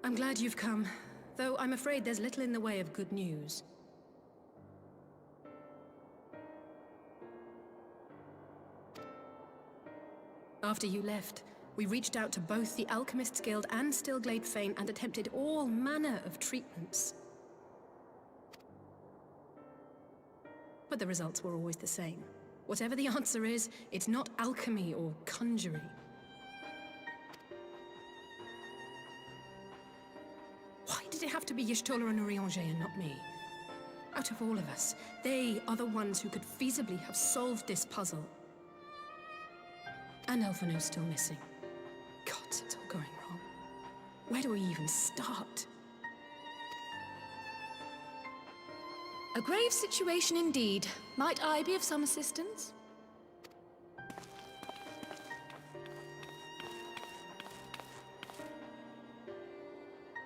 I'm glad you've come, though I'm afraid there's little in the way of good news. After you left, we reached out to both the Alchemists Guild and Stillglade Fane and attempted all manner of treatments. But the results were always the same. Whatever the answer is, it's not alchemy or conjuring. Why did it have to be Y'shtola and Urianger and not me? Out of all of us, they are the ones who could feasibly have solved this puzzle. And Elfino's still missing. God, it's all going wrong. Where do we even start? A grave situation indeed. Might I be of some assistance?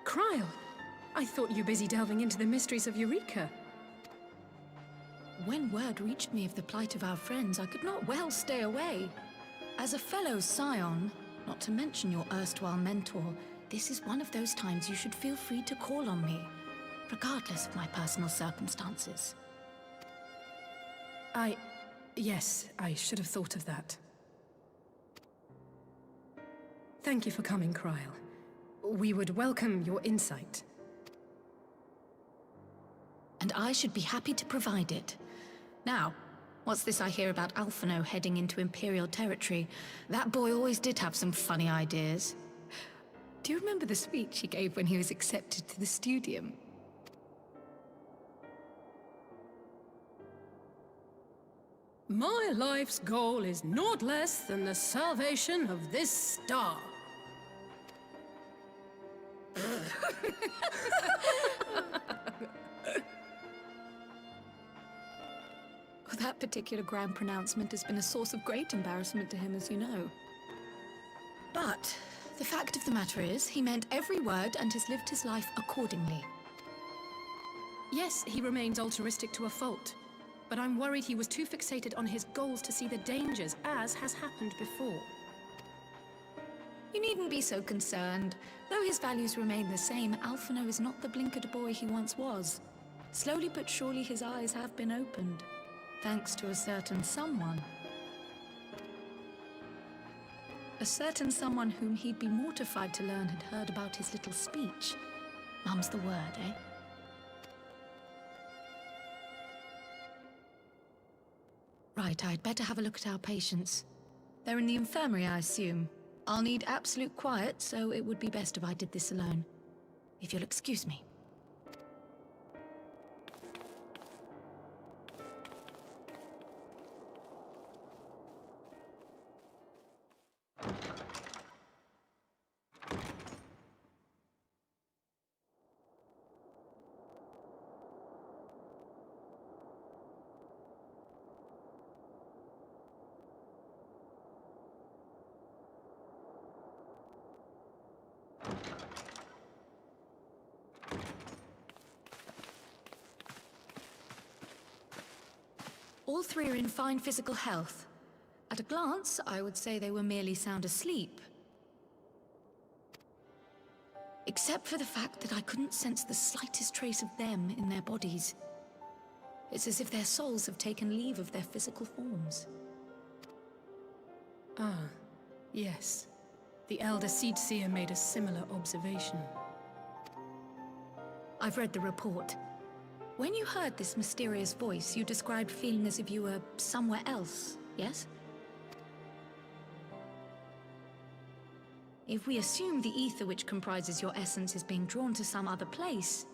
Cryle! I thought you were busy delving into the mysteries of Eureka. When word reached me of the plight of our friends, I could not well stay away. As a fellow scion, not to mention your erstwhile mentor, this is one of those times you should feel free to call on me, regardless of my personal circumstances. Yes, I should have thought of that. Thank you for coming, Cryle. We would welcome your insight. And I should be happy to provide it. Now, what's this I hear about Alphino heading into Imperial territory? That boy always did have some funny ideas. Do you remember the speech he gave when he was accepted to the Studium? My life's goal is naught less than the salvation of this star. That particular grand pronouncement has been a source of great embarrassment to him, as you know. But the fact of the matter is, he meant every word and has lived his life accordingly. Yes, he remains altruistic to a fault, but I'm worried he was too fixated on his goals to see the dangers, as has happened before. You needn't be so concerned. Though his values remain the same, Alphino is not the blinkered boy he once was. Slowly but surely his eyes have been opened, thanks to a certain someone. A certain someone whom he'd be mortified to learn had heard about his little speech. Mum's the word, eh? Right, I'd better have a look at our patients. They're in the infirmary, I assume. I'll need absolute quiet, so it would be best if I did this alone. If you'll excuse me. All three are in fine physical health. At a glance, I would say they were merely sound asleep. Except for the fact that I couldn't sense the slightest trace of them in their bodies. It's as if their souls have taken leave of their physical forms. Ah, yes. The Elder Seedseer made a similar observation. I've read the report. When you heard this mysterious voice, you described feeling as if you were somewhere else, yes? If we assume the ether which comprises your essence is being drawn to some other place,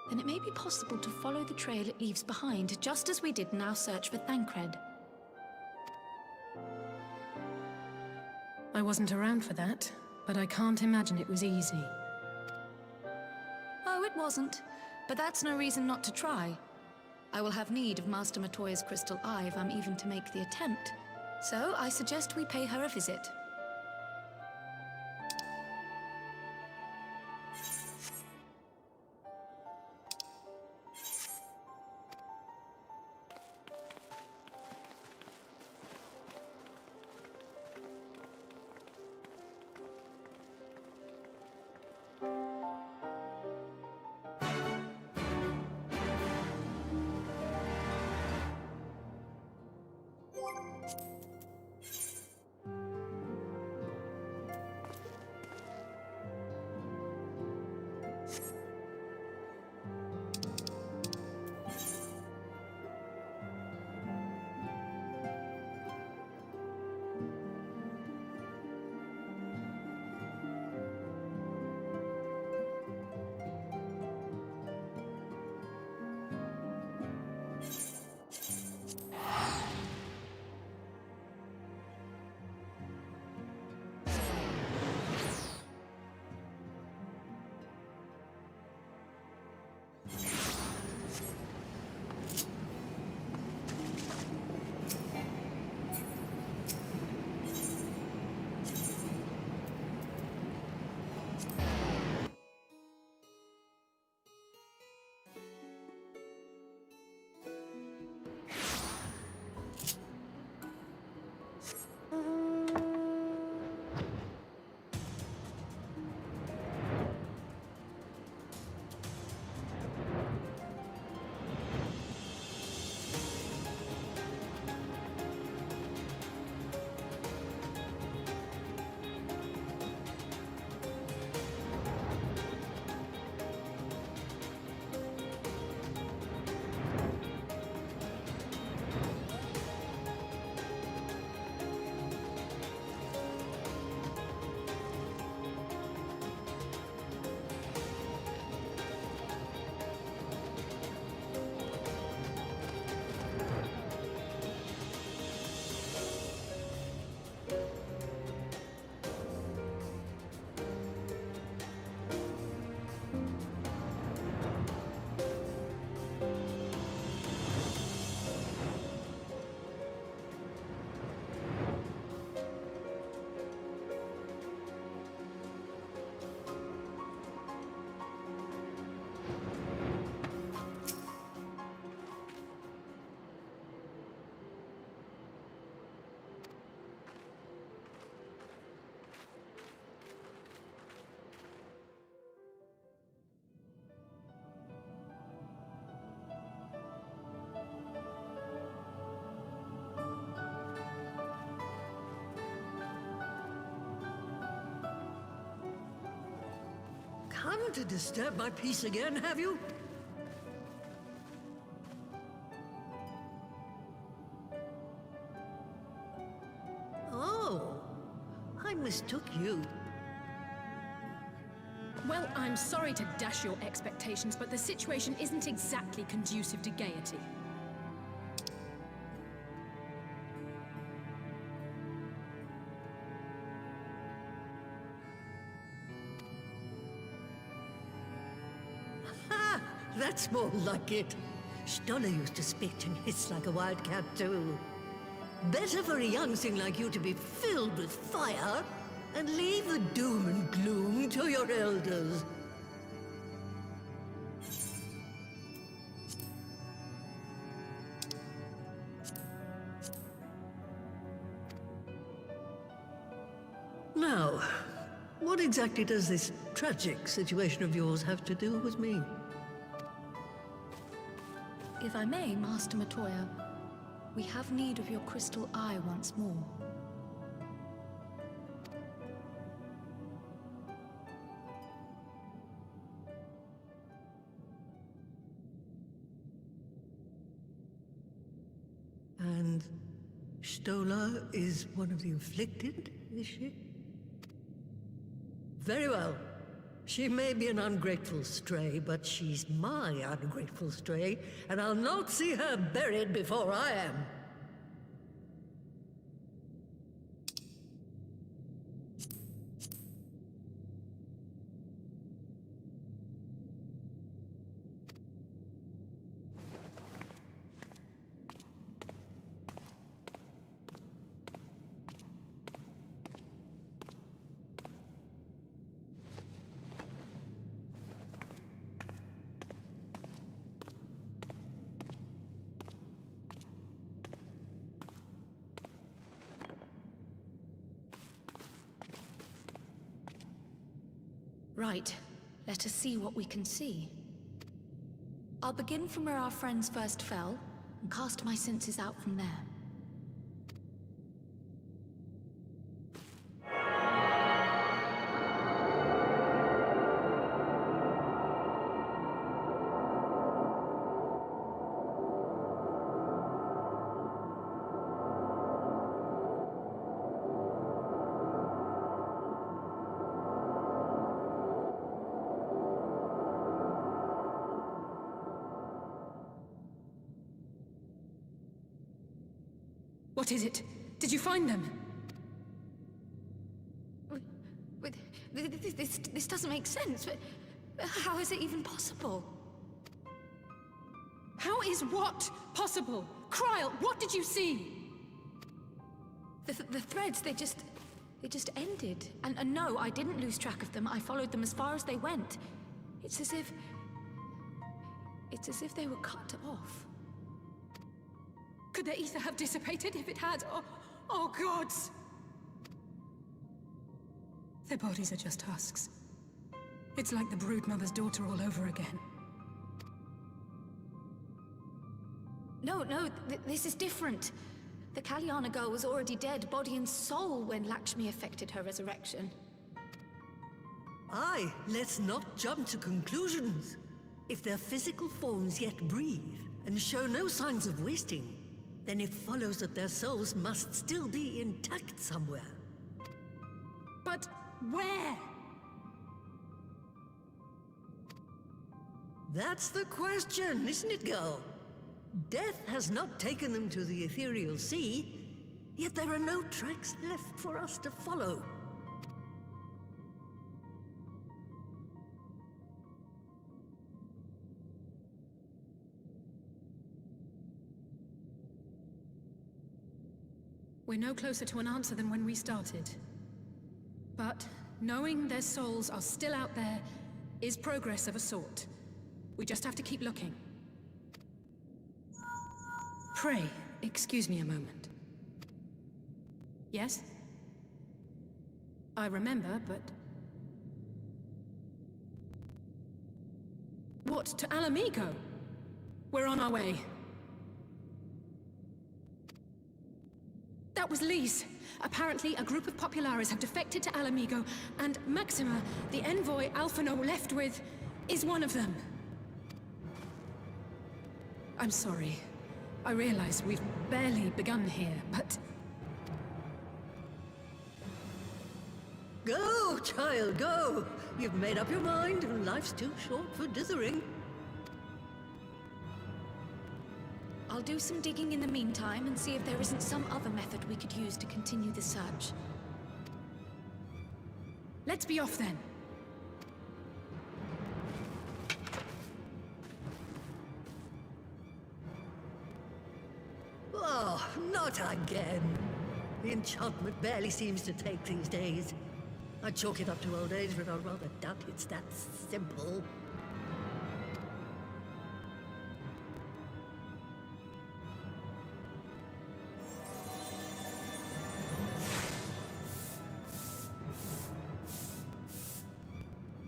then it may be possible to follow the trail it leaves behind, just as we did in our search for Thancred. I wasn't around for that, but I can't imagine it was easy. Oh, it wasn't. But that's no reason not to try. I will have need of Master Matoya's crystal eye if I'm even to make the attempt. So I suggest we pay her a visit. come to disturb my peace again, have you? Oh, I mistook you. Well, I'm sorry to dash your expectations, but the situation isn't exactly conducive to gaiety. Ha! That's more like it. Stoller used to spit and hiss like a wildcat too. Better for a young thing like you to be filled with fire and leave the doom and gloom to your elders. Now, what exactly does this tragic situation of yours have to do with me? If I may, Master Matoya, we have need of your crystal eye once more. And Stoller is one of the afflicted, is she? Very well. She may be an ungrateful stray, but she's my ungrateful stray, and I'll not see her buried before I am. Right. Let us see what we can see. I'll begin from where our friends first fell, and cast my senses out from there. What is it? Did you find them? This doesn't make sense. How is it even possible? How is what possible? Kryl, what did you see? The threads, they just ended. And no, I didn't lose track of them. I followed them as far as they went. It's as if they were cut off. Could their ether have dissipated if it had? Oh, gods! Their bodies are just husks. It's like the broodmother's daughter all over again. No, this is different. The Kalyana girl was already dead, body and soul, when Lakshmi effected her resurrection. Aye, let's not jump to conclusions. If their physical forms yet breathe and show no signs of wasting, then it follows that their souls must still be intact somewhere. But where? That's the question, isn't it, girl? Death has not taken them to the ethereal sea, yet there are no tracks left for us to follow. We're no closer to an answer than when we started. But knowing their souls are still out there is progress of a sort. We just have to keep looking. Pray, excuse me a moment. Yes? I remember, but... What, to Alamigo? We're on our way. That was Lyse. Apparently, a group of Populares have defected to Alamigo, and Maxima, the envoy Alphino left with, is one of them. I'm sorry. I realize we've barely begun here, but... Go, child, go! You've made up your mind, and life's too short for dithering. I'll do some digging in the meantime and see if there isn't some other method we could use to continue the search. Let's be off then. Oh, not again. The enchantment barely seems to take these days. I chalk it up to old age, but I rather doubt it's that simple.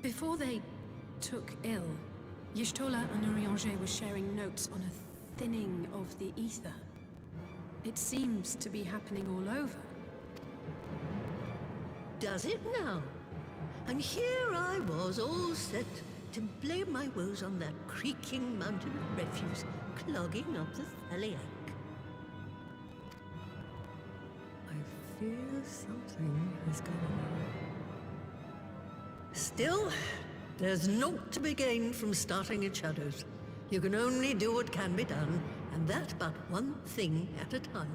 Before they took ill, Y'shtola and Urianger were sharing notes on a thinning of the ether. It seems to be happening all over. Does it now? And here I was, all set to blame my woes on that creaking mountain of refuse clogging up the Thaliac. I fear something has gone on. Still, there's naught to be gained from starting in shadows. You can only do what can be done, and that but one thing at a time.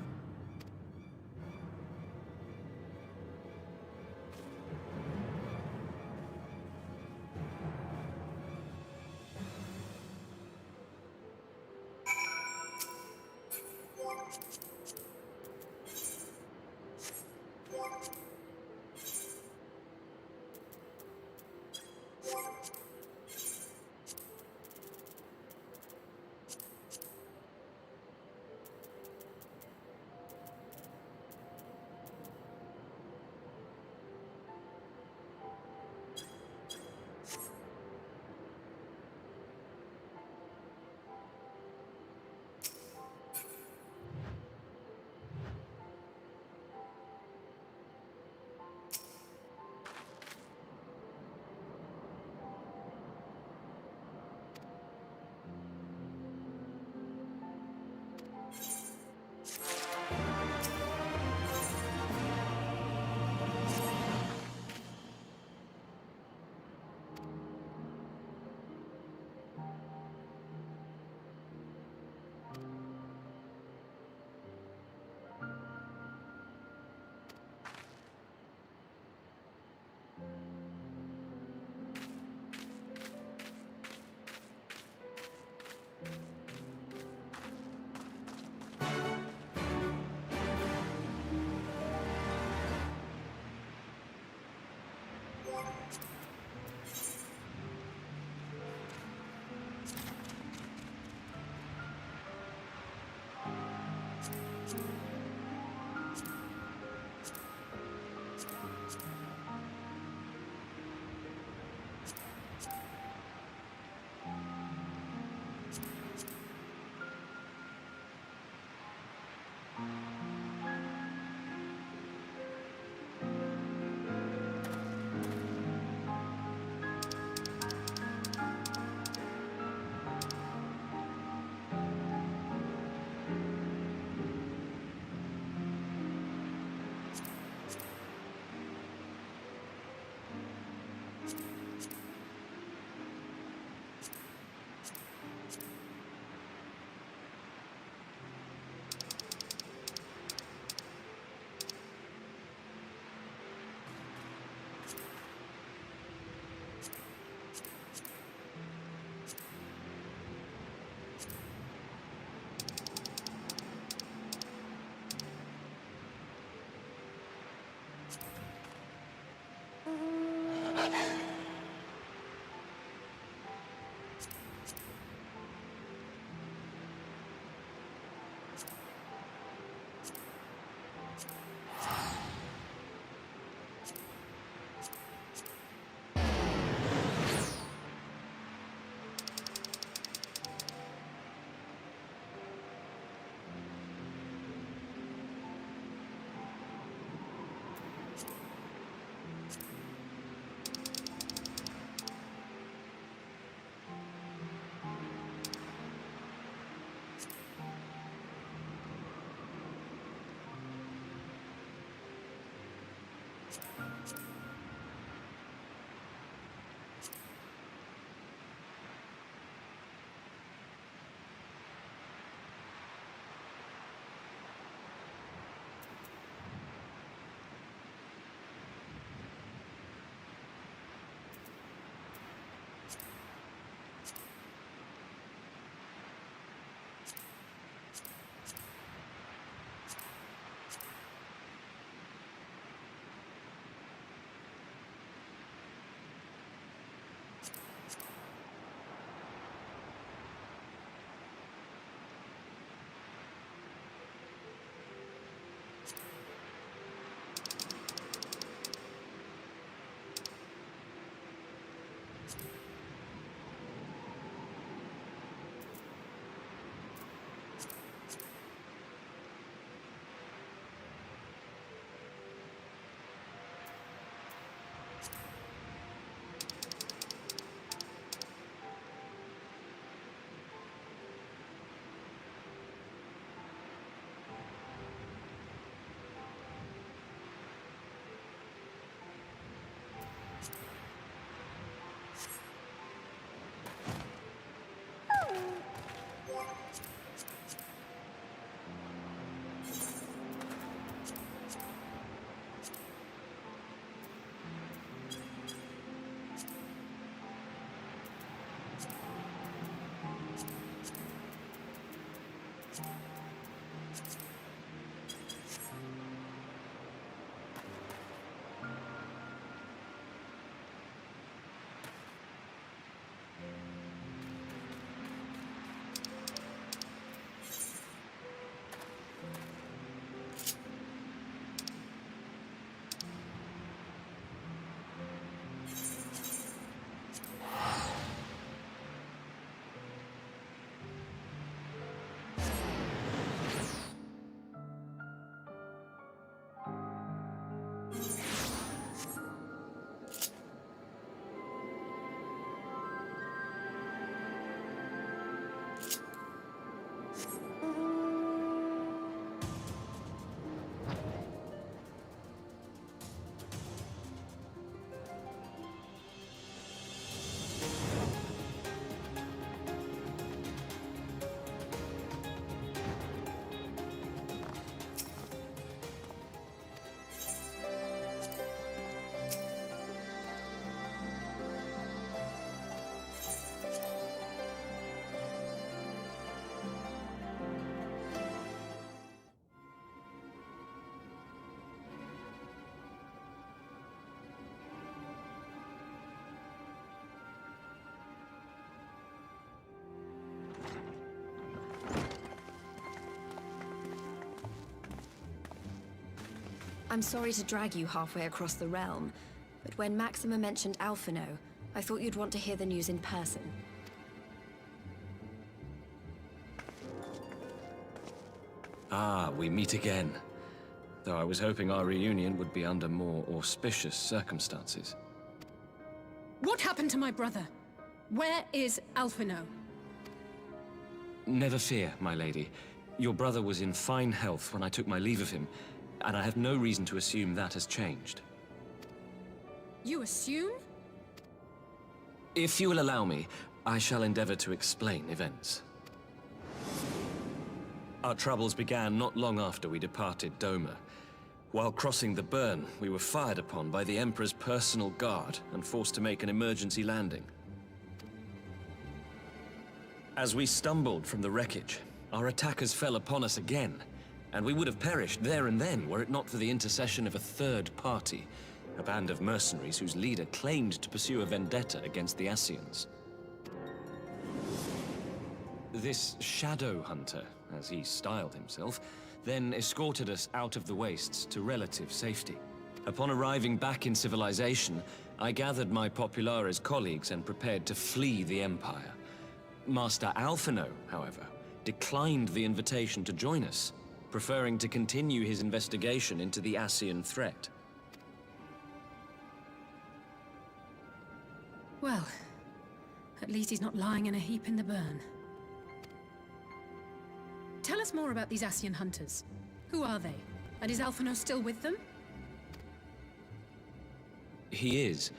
I'm sorry to drag you halfway across the realm, but when Maxima mentioned Alphino, I thought you'd want to hear the news in person. Ah, we meet again. Though I was hoping our reunion would be under more auspicious circumstances. What happened to my brother? Where is Alphino? Never fear, my lady. Your brother was in fine health when I took my leave of him, and I have no reason to assume that has changed. You assume? If you will allow me, I shall endeavor to explain events. Our troubles began not long after we departed Doma. While crossing the burn, we were fired upon by the Emperor's personal guard and forced to make an emergency landing. As we stumbled from the wreckage, our attackers fell upon us again, and we would have perished there and then were it not for the intercession of a third party, a band of mercenaries whose leader claimed to pursue a vendetta against the Ascians. This shadow hunter, as he styled himself, then escorted us out of the wastes to relative safety. Upon arriving back in civilization, I gathered my Populares colleagues and prepared to flee the Empire. Master Alphino, however, declined the invitation to join us, preferring to continue his investigation into the Ascian threat. Well, at least he's not lying in a heap in the burn. Tell us more about these Ascian hunters. Who are they? And is Alphino still with them? He is.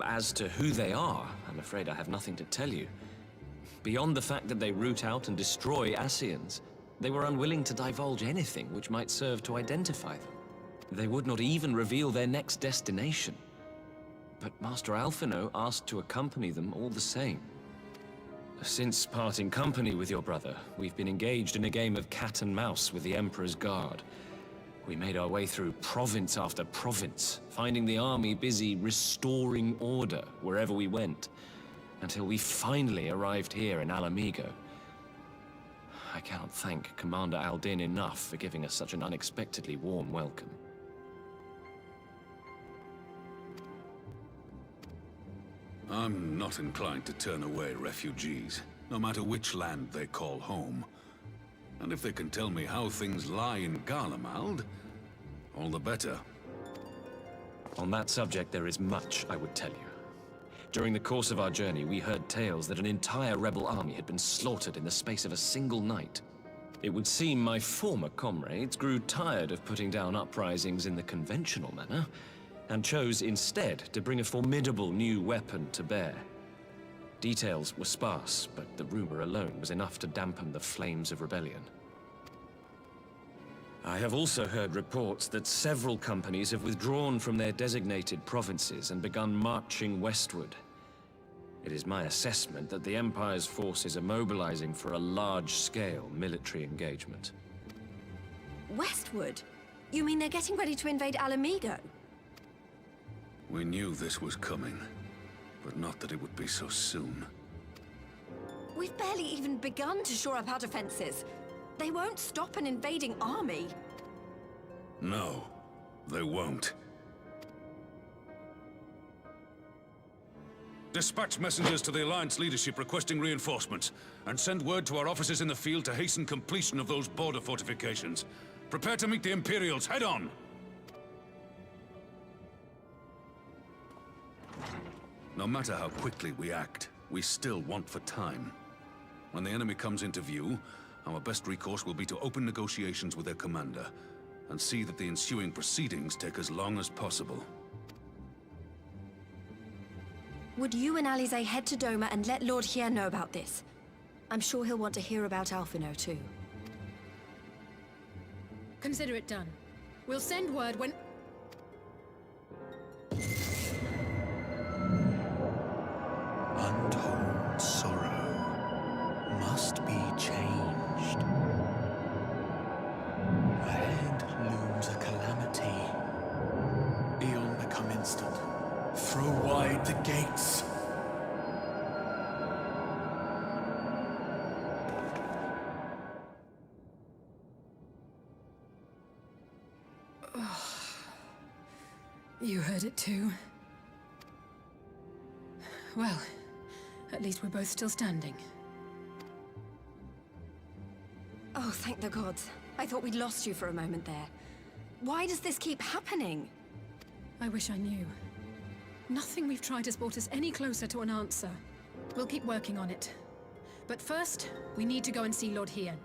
As to who they are, I'm afraid I have nothing to tell you. Beyond the fact that they root out and destroy Ascians, they were unwilling to divulge anything which might serve to identify them. They would not even reveal their next destination. But Master Alphino asked to accompany them all the same. Since parting company with your brother, we've been engaged in a game of cat and mouse with the Emperor's guard. We made our way through province after province, finding the army busy restoring order wherever we went, until we finally arrived here in Alamigo. I cannot thank Commander Aldin enough for giving us such an unexpectedly warm welcome. I'm not inclined to turn away refugees, no matter which land they call home. And if they can tell me how things lie in Garlemald, all the better. On that subject, there is much I would tell you. During the course of our journey, we heard tales that an entire rebel army had been slaughtered in the space of a single night. It would seem my former comrades grew tired of putting down uprisings in the conventional manner, and chose instead to bring a formidable new weapon to bear. Details were sparse, but the rumor alone was enough to dampen the flames of rebellion. I have also heard reports that several companies have withdrawn from their designated provinces and begun marching westward. It is my assessment that the Empire's forces are mobilizing for a large-scale military engagement. Westward? You mean they're getting ready to invade Alamigo? We knew this was coming, but not that it would be so soon. We've barely even begun to shore up our defenses. They won't stop an invading army. No, they won't. Dispatch messengers to the Alliance leadership requesting reinforcements, and send word to our officers in the field to hasten completion of those border fortifications. Prepare to meet the Imperials head on! No matter how quickly we act, we still want for time. When the enemy comes into view, our best recourse will be to open negotiations with their commander, and see that the ensuing proceedings take as long as possible. Would you and Alize head to Doma and let Lord Hier know about this? I'm sure he'll want to hear about Alphino too. Consider it done. We'll send word when... Untold sorrow must be changed. Ahead looms a calamity. Beyond become instant. Throw wide the gates. heard it too. Well, at least we're both still standing. Oh, thank the gods. I thought we'd lost you for a moment there. Why does this keep happening? I wish I knew. Nothing we've tried has brought us any closer to an answer. We'll keep working on it. But first, we need to go and see Lord Hien.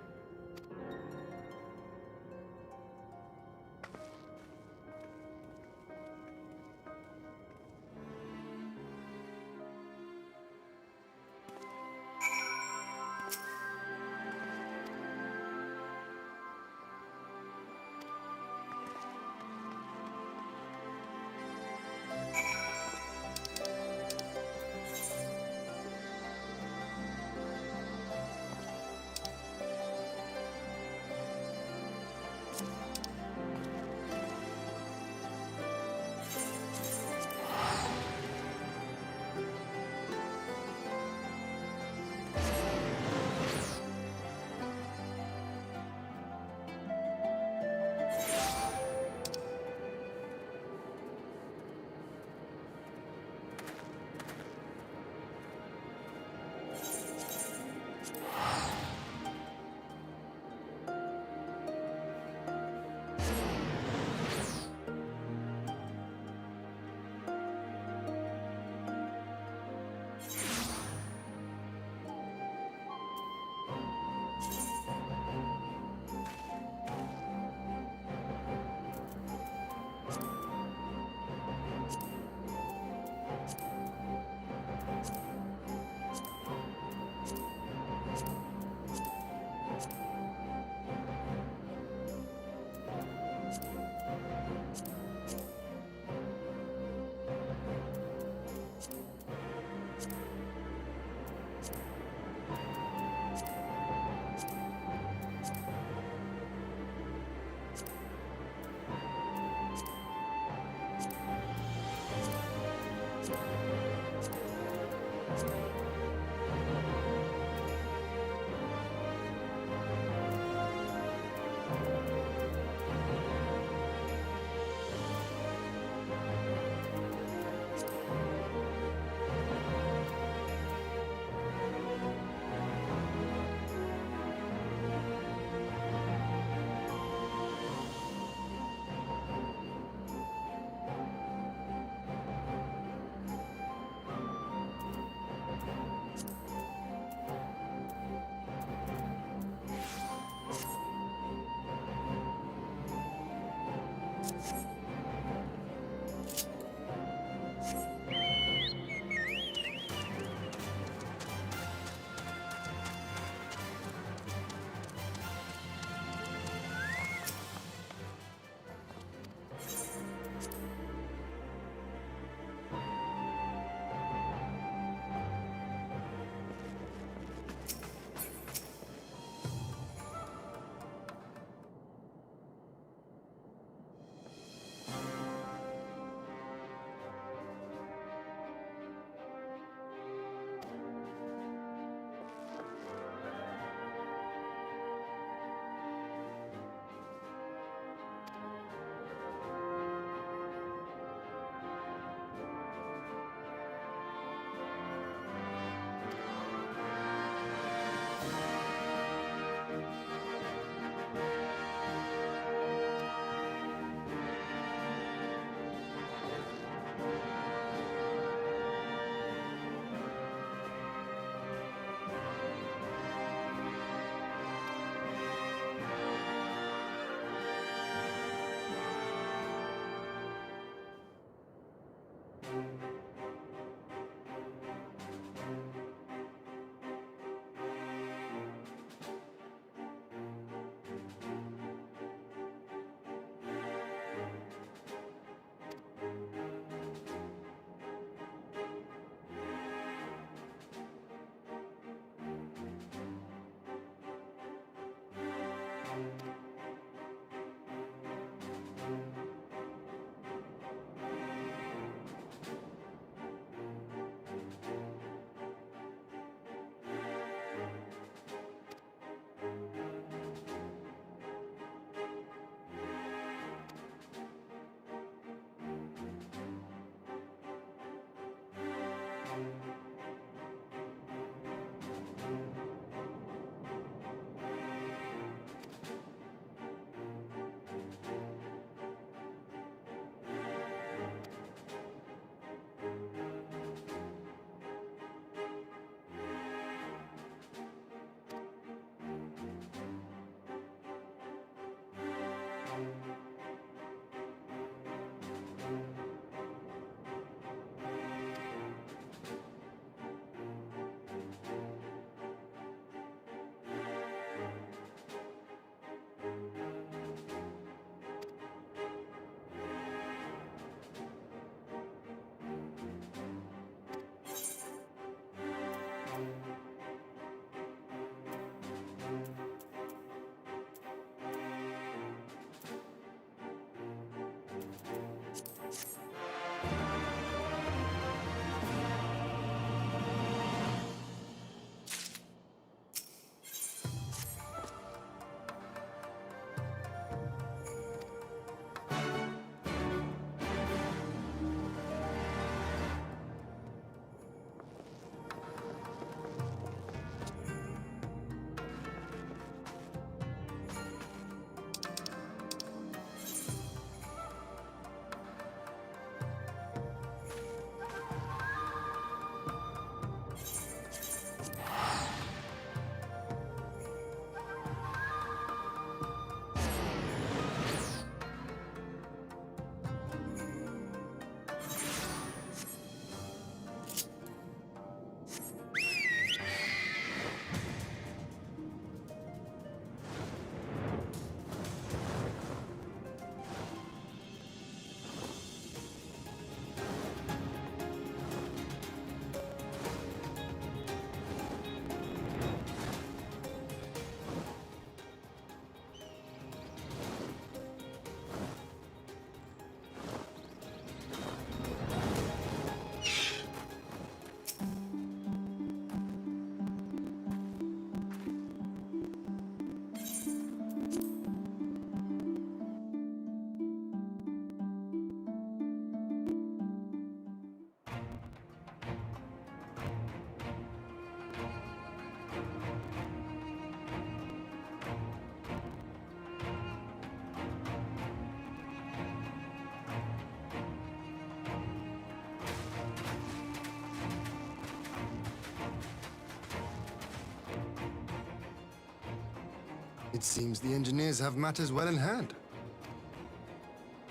It seems the engineers have matters well in hand.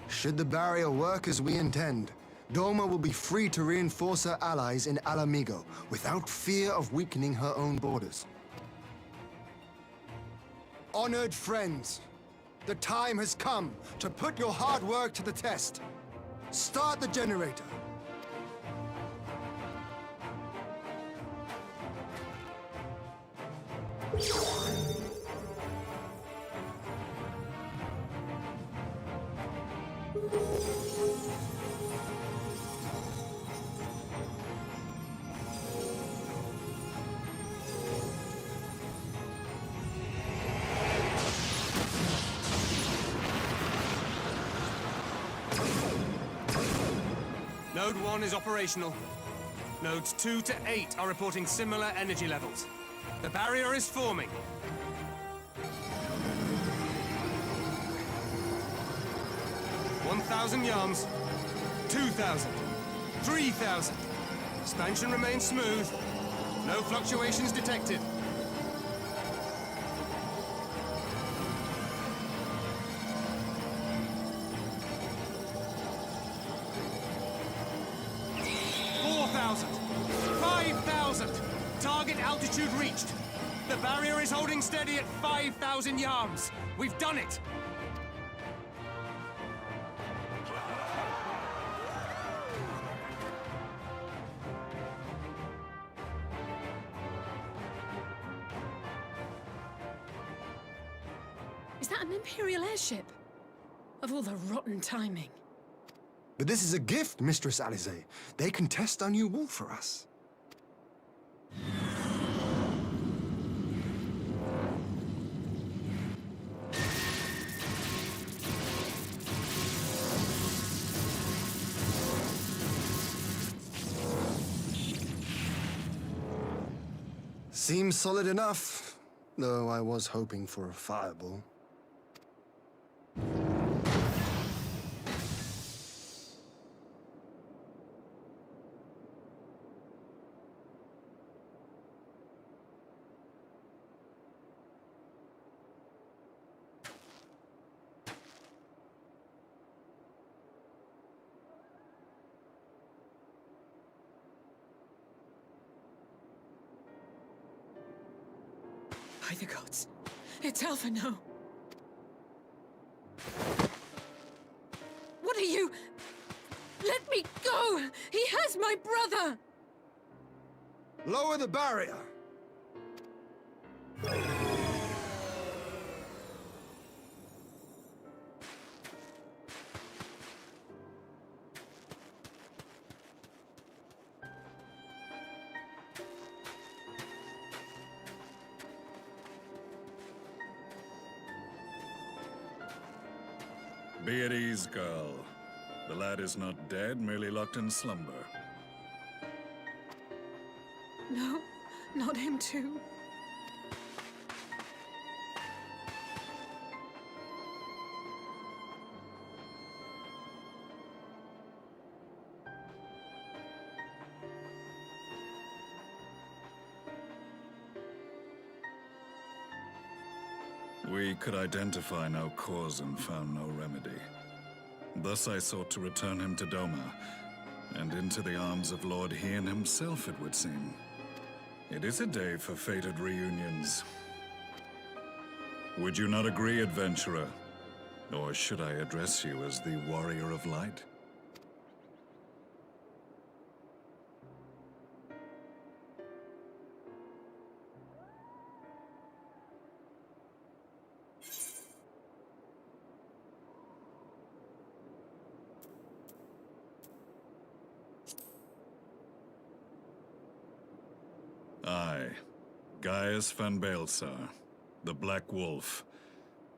Should the barrier work as we intend, Doma will be free to reinforce her allies in Alamigo without fear of weakening her own borders. Honored friends, the time has come to put your hard work to the test. Start the generator. Node 1 is operational. Nodes 2 to 8 are reporting similar energy levels. The barrier is forming. $1,000 yards, 2,000, 3,000. Expansion remains smooth. No fluctuations detected. Target altitude reached. The barrier is holding steady at 5,000 yards. We've done it. Is that an Imperial airship? Of all the rotten timing. But this is a gift, Mistress Alize. They can test our new wall for us. Seems solid enough, though I was hoping for a fireball. By the gods, it's Alphino. What are you? Let me go! He has my brother! Lower the barrier! Be at ease, girl. The lad is not dead, merely locked in slumber. No, not him too. We could identify no cause and found no remedy. Thus I sought to return him to Doma, and into the arms of Lord Hien himself, it would seem. It is a day for fated reunions. Would you not agree, adventurer? Or should I address you as the Warrior of Light? I, Gaius van Baelsar, the Black Wolf.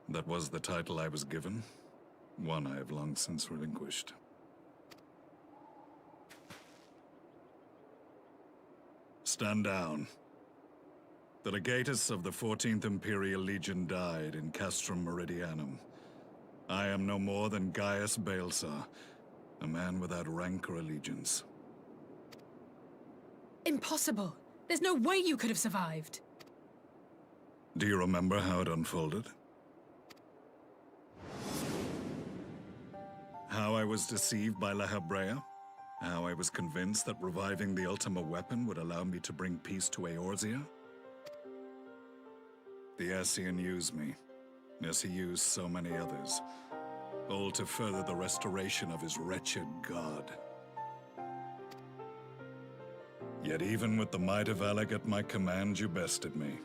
That was the title I was given, one I have long since relinquished. Stand down. The legatus of the 14th Imperial Legion died in Castrum Meridianum. I am no more than Gaius Baelsar, a man without rank or allegiance. Impossible! There's no way you could have survived! Do you remember how it unfolded? How I was deceived by La Habrea? How I was convinced that reviving the Ultima weapon would allow me to bring peace to Eorzea? The Ascian used me, as he used so many others, all to further the restoration of his wretched god. Yet even with the might of Alec at my command, you bested me.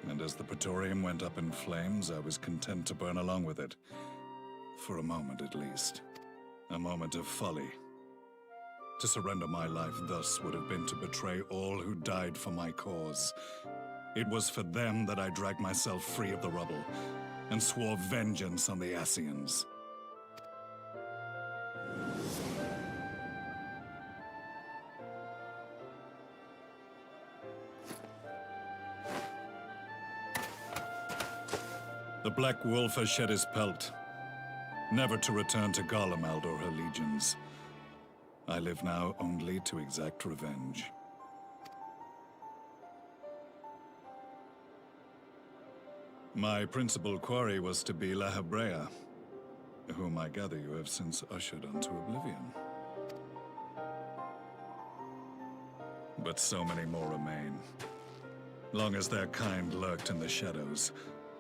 And as the Praetorium went up in flames, I was content to burn along with it. For a moment at least. A moment of folly. To surrender my life thus would have been to betray all who died for my cause. It was for them that I dragged myself free of the rubble, and swore vengeance on the Ascians. The Black Wolf has shed his pelt, never to return to Garlemald or her legions. I live now only to exact revenge. My principal quarry was to be La Habrea, whom I gather you have since ushered unto oblivion. But so many more remain, long as their kind lurked in the shadows,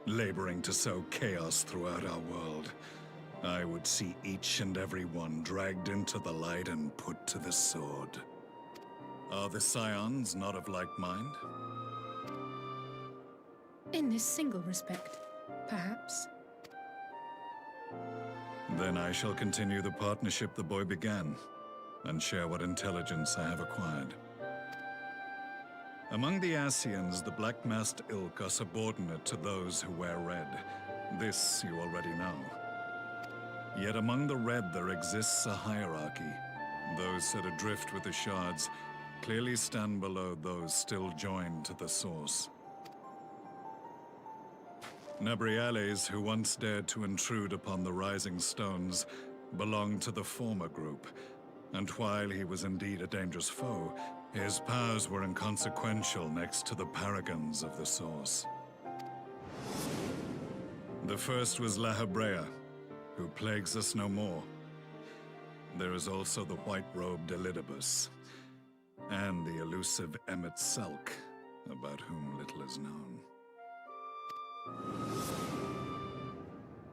laboring to sow chaos throughout our world. I would see each and every one dragged into the light and put to the sword. Are the Scions not of like mind? In this single respect, perhaps. Then I shall continue the partnership the boy began, and share what intelligence I have acquired. Among the Ascians, the Black-Masked Ilk are subordinate to those who wear red. This you already know. Yet among the Red there exists a hierarchy. Those set adrift with the shards clearly stand below those still joined to the source. Nabriales, who once dared to intrude upon the Rising Stones, belonged to the former group, and while he was indeed a dangerous foe, his powers were inconsequential next to the paragons of the source. The first was La Habrea, who plagues us no more. There is also the white-robed Elidibus, and the elusive Emmet Selk, about whom little is known.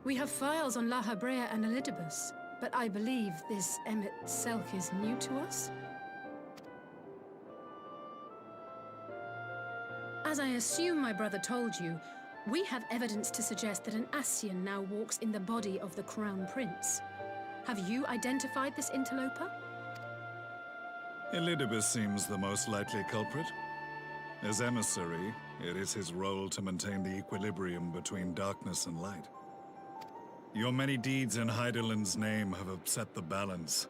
We have files on La Habrea and Elidibus, but I believe this Emmet Selk is new to us? As I assume my brother told you, we have evidence to suggest that an Ascian now walks in the body of the Crown Prince. Have you identified this interloper? Elidibus seems the most likely culprit. As emissary, it is his role to maintain the equilibrium between darkness and light. Your many deeds in Hydaelyn's name have upset the balance,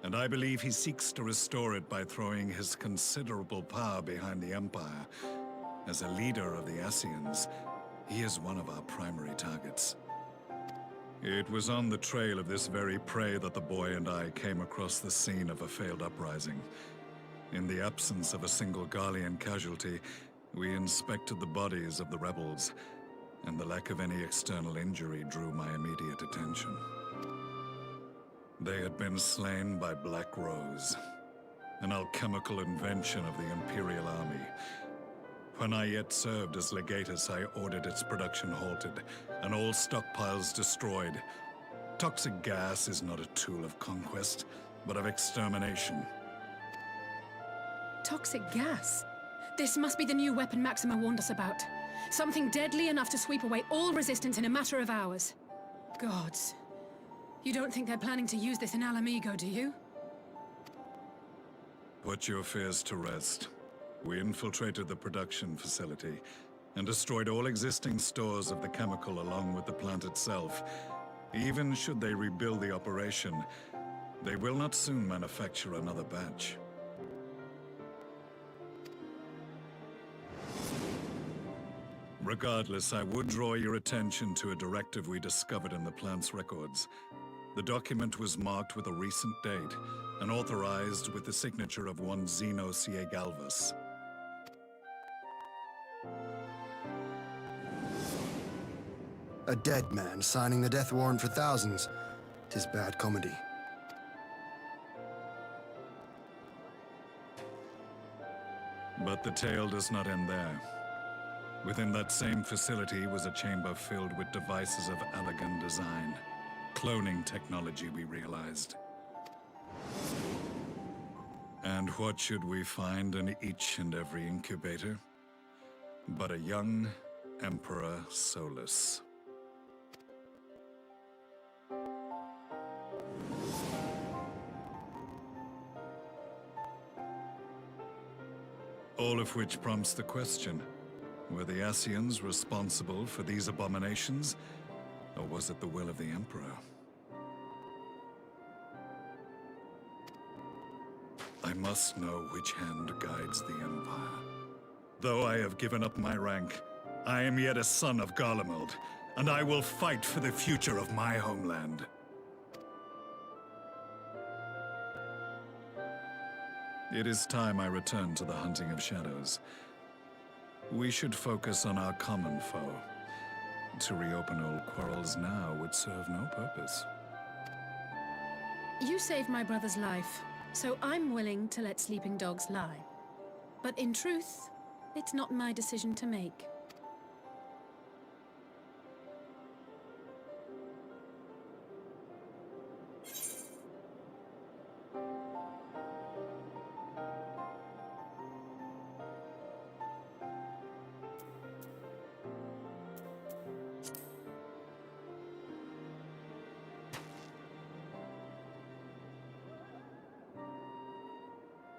and I believe he seeks to restore it by throwing his considerable power behind the Empire. As a leader of the Ascians, he is one of our primary targets. It was on the trail of this very prey that the boy and I came across the scene of a failed uprising. In the absence of a single Garlean casualty, we inspected the bodies of the rebels, and the lack of any external injury drew my immediate attention. They had been slain by Black Rose, an alchemical invention of the Imperial Army. When I yet served as legatus, I ordered its production halted, and all stockpiles destroyed. Toxic gas is not a tool of conquest, but of extermination. Toxic gas? This must be the new weapon Maxima warned us about. Something deadly enough to sweep away all resistance in a matter of hours. Gods. You don't think they're planning to use this in Alamigo, do you? Put your fears to rest. We infiltrated the production facility and destroyed all existing stores of the chemical along with the plant itself. Even should they rebuild the operation, they will not soon manufacture another batch. Regardless, I would draw your attention to a directive we discovered in the plant's records. The document was marked with a recent date and authorized with the signature of one Zeno Ciegalvus. A dead man signing the death warrant for thousands. 'Tis bad comedy. But the tale does not end there. Within that same facility was a chamber filled with devices of elegant design. Cloning technology, we realized. And what should we find in each and every incubator? But a young Emperor Solus. All of which prompts the question, were the Ascians responsible for these abominations, or was it the will of the Emperor? I must know which hand guides the Empire. Though I have given up my rank, I am yet a son of Garlemald, and I will fight for the future of my homeland. It is time I return to the hunting of shadows. We should focus on our common foe. To reopen old quarrels now would serve no purpose. You saved my brother's life, so I'm willing to let sleeping dogs lie. But in truth, it's not my decision to make.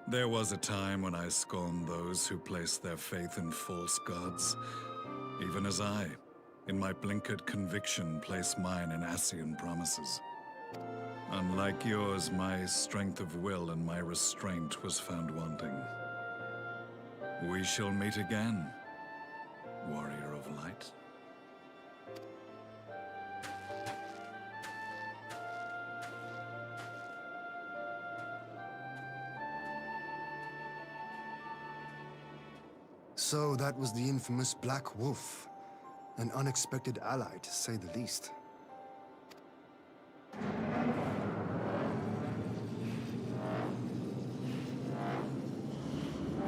There was a time when I scorned those who placed their faith in false gods, even as I, in my blinkered conviction, place mine in Ascian promises. Unlike yours, my strength of will and my restraint was found wanting. We shall meet again, warrior of light. So that was the infamous Black Wolf. An unexpected ally, to say the least.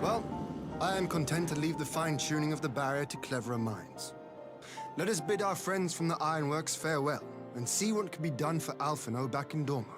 Well, I am content to leave the fine-tuning of the barrier to cleverer minds. Let us bid our friends from the Ironworks farewell, and see what can be done for Alphino back in Dorma.